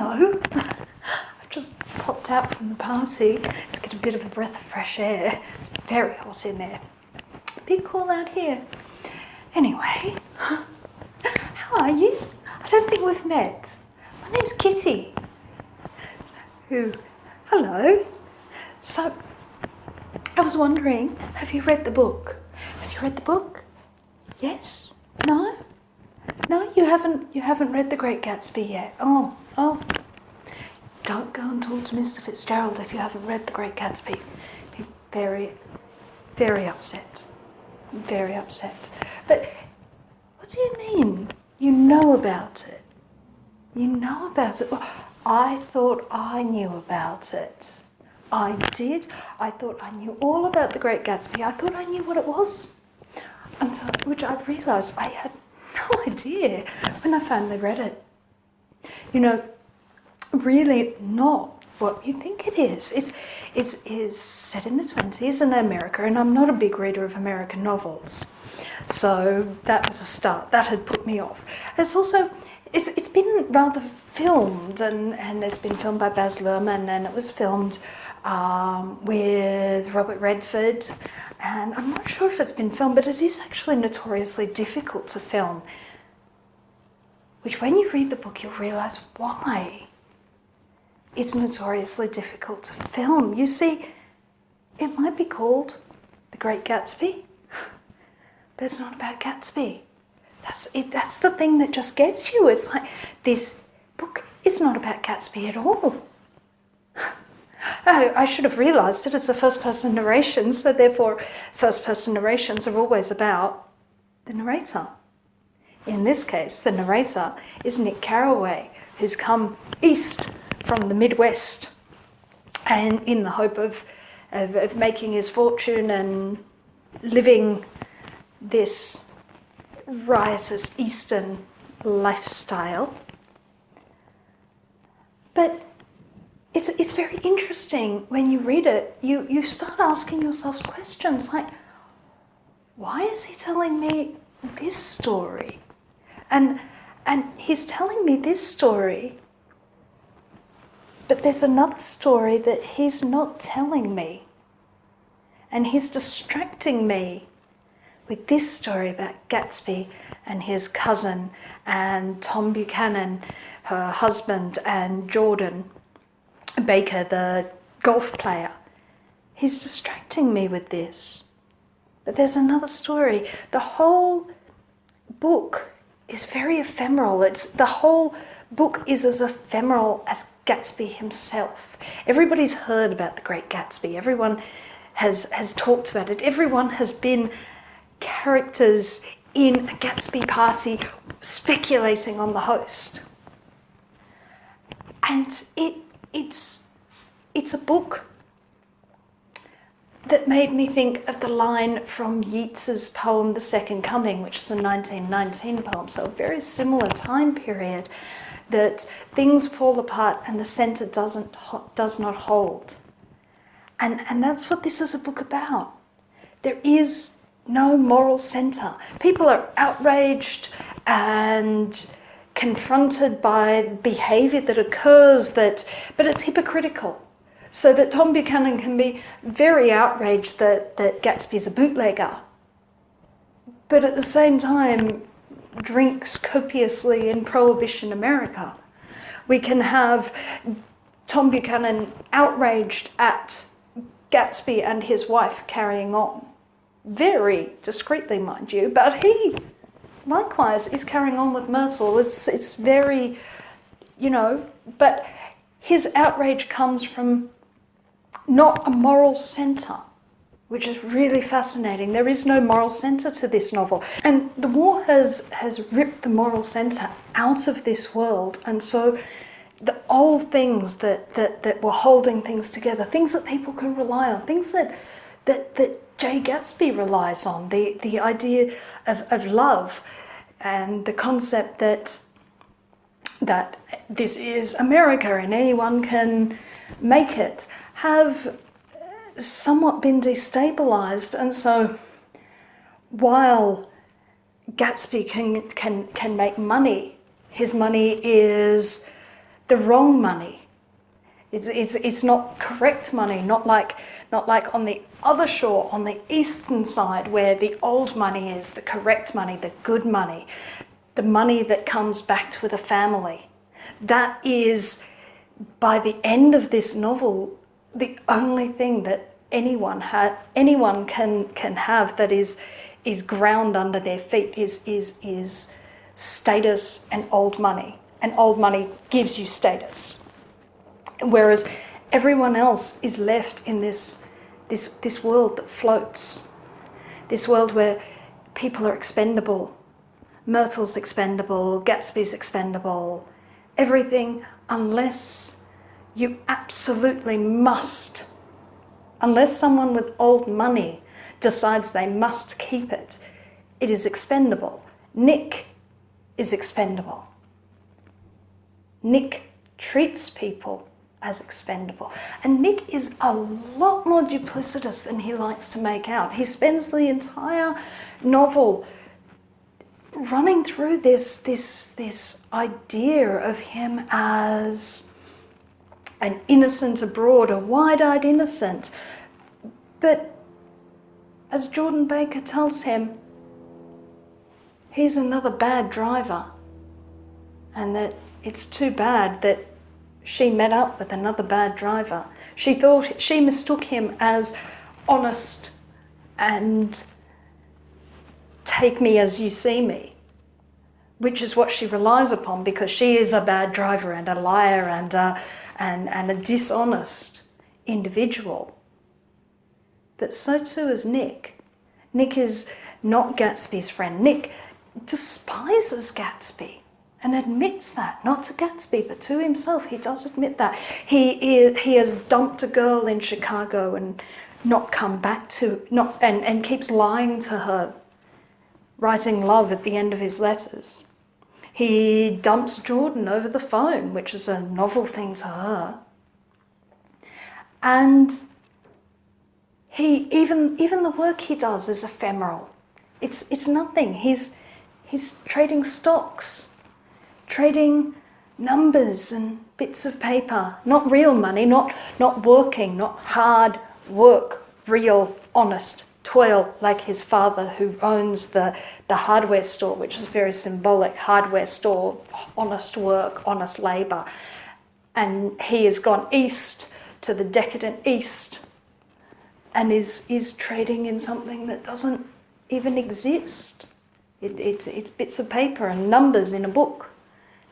hello. I've just popped out from the party to get a bit of a breath of fresh air. Very hot in there. Bit cool out here. Anyway, how are you? I don't think we've met. My name's Kitty. Hello. So, I was wondering, have you read the book? Have you read the book? Yes? No? No, you haven't read The Great Gatsby yet. Oh. Don't go and talk to Mr. Fitzgerald if you haven't read The Great Gatsby. Be very, very upset. Very upset. But what do you mean? You know about it. You know about it. Well, I thought I knew about it. I did. I thought I knew all about The Great Gatsby. I thought I knew what it was. Until which I realised I had no idea when I finally read it. You know, really not what you think it is. It is set in the 20s in America, and I'm not a big reader of American novels. So that was a start. That had put me off. It's also, it's been rather filmed, and it's been filmed by Baz Luhrmann, and it was filmed with Robert Redford, and I'm not sure if it's been filmed, but it is actually notoriously difficult to film, which when you read the book you'll realise why it's notoriously difficult to film. You see, it might be called The Great Gatsby, but it's not about Gatsby. That's the thing that just gets you. It's like, this book is not about Gatsby at all. I should have realised it. It's a first-person narration, so therefore first-person narrations are always about the narrator. In this case, the narrator is Nick Carraway, who's come east from the Midwest, and in the hope of making his fortune and living this riotous Eastern lifestyle. But it's very interesting when you read it. You start asking yourselves questions like, why is he telling me this story? And he's telling me this story, but there's another story that he's not telling me. And he's distracting me with this story about Gatsby and his cousin and Tom Buchanan, her husband, and Jordan Baker, the golf player. He's distracting me with this. But there's another story. The whole book is very ephemeral. The whole book is as ephemeral as Gatsby himself. Everybody's heard about The Great Gatsby. Everyone has talked about it. Everyone has been characters in a Gatsby party speculating on the host. And it's a book that made me think of the line from Yeats's poem The Second Coming, which is a 1919 poem, so a very similar time period, that things fall apart and the centre does not hold. And that's what this is a book about. There is no moral centre. People are outraged and confronted by behaviour that occurs, but it's hypocritical. So that Tom Buchanan can be very outraged that Gatsby's a bootlegger, but at the same time drinks copiously in Prohibition America. We can have Tom Buchanan outraged at Gatsby and his wife carrying on, very discreetly, mind you, but he likewise is carrying on with Myrtle. It's very, but his outrage comes from not a moral centre, which is really fascinating. There is no moral centre to this novel. And the war has ripped the moral centre out of this world. And so the old things that were holding things together, things that people can rely on, things that Jay Gatsby relies on, the idea of love and the concept that this is America and anyone can make it, have somewhat been destabilised. And so while Gatsby can make money, his money is the wrong money. It's not correct money, not like on the other shore, on the eastern side, where the old money is, the correct money, the good money, the money that comes back to the family. That is, by the end of this novel, the only thing that anyone can have that is ground under their feet is status and old money. And old money gives you status. Whereas everyone else is left in this world that floats. This world where people are expendable. Myrtle's expendable, Gatsby's expendable. Everything, unless you absolutely must. Unless someone with old money decides they must keep it, it is expendable. Nick is expendable. Nick treats people as expendable. And Nick is a lot more duplicitous than he likes to make out. He spends the entire novel running through this idea of him as an innocent abroad, a wide-eyed innocent. But as Jordan Baker tells him, he's another bad driver, and that it's too bad that she met up with another bad driver. She mistook him as honest and take me as you see me, which is what she relies upon, because she is a bad driver and a liar and a dishonest individual. But so too is Nick. Nick is not Gatsby's friend. Nick despises Gatsby and admits that, not to Gatsby, but to himself. He does admit that. He has dumped a girl in Chicago and not come back to, and keeps lying to her, writing love at the end of his letters. He dumps Jordan over the phone, which is a novel thing to her. And he even the work he does is ephemeral. It's nothing. He's trading stocks, trading numbers and bits of paper, not real money, not working, not hard work, real, honest toil like his father, who owns the hardware store, which is very symbolic. Hardware store, honest work, honest labour. And he has gone east to the decadent east and is trading in something that doesn't even exist. It's bits of paper and numbers in a book,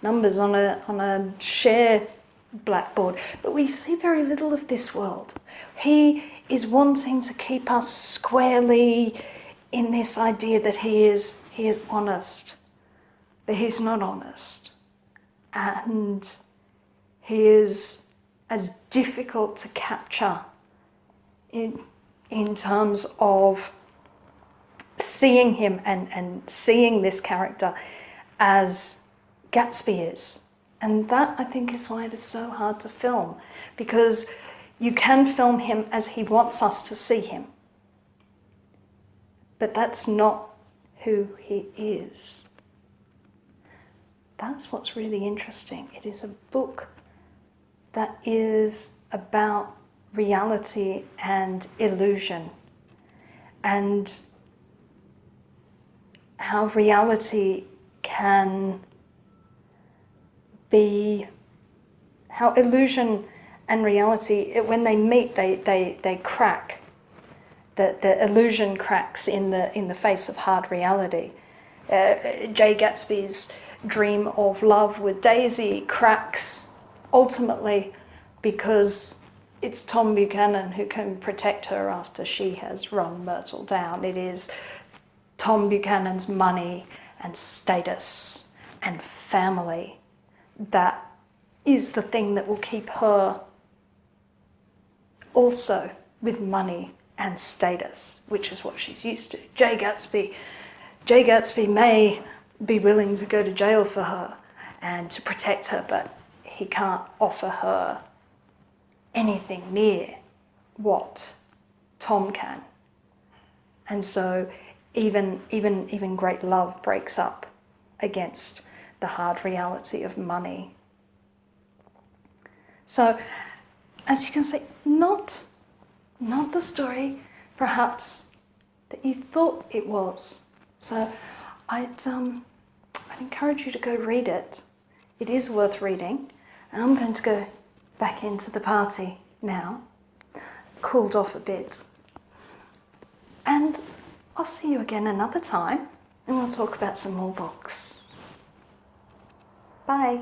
numbers on a share blackboard. But we see very little of this world. He is wanting to keep us squarely in this idea that he is honest, but he's not honest. And he is as difficult to capture in terms of seeing him and seeing this character as Gatsby is. And that, I think, is why it is so hard to film, because you can film him as he wants us to see him, but that's not who he is. That's what's really interesting. It is a book that is about reality and illusion, and how reality can be, how illusion and reality, when they meet, they crack. The illusion cracks in the face of hard reality. Jay Gatsby's dream of love with Daisy cracks ultimately because it's Tom Buchanan who can protect her after she has run Myrtle down. It is Tom Buchanan's money and status and family that is the thing that will keep her also with money and status, which is what she's used to. Jay Gatsby may be willing to go to jail for her and to protect her, but he can't offer her anything near what Tom can. And so even great love breaks up against the hard reality of money So, as you can see, not the story, perhaps, that you thought it was. So, I'd encourage you to go read it. It is worth reading. And I'm going to go back into the party now, cooled off a bit. And I'll see you again another time, and we'll talk about some more books. Bye.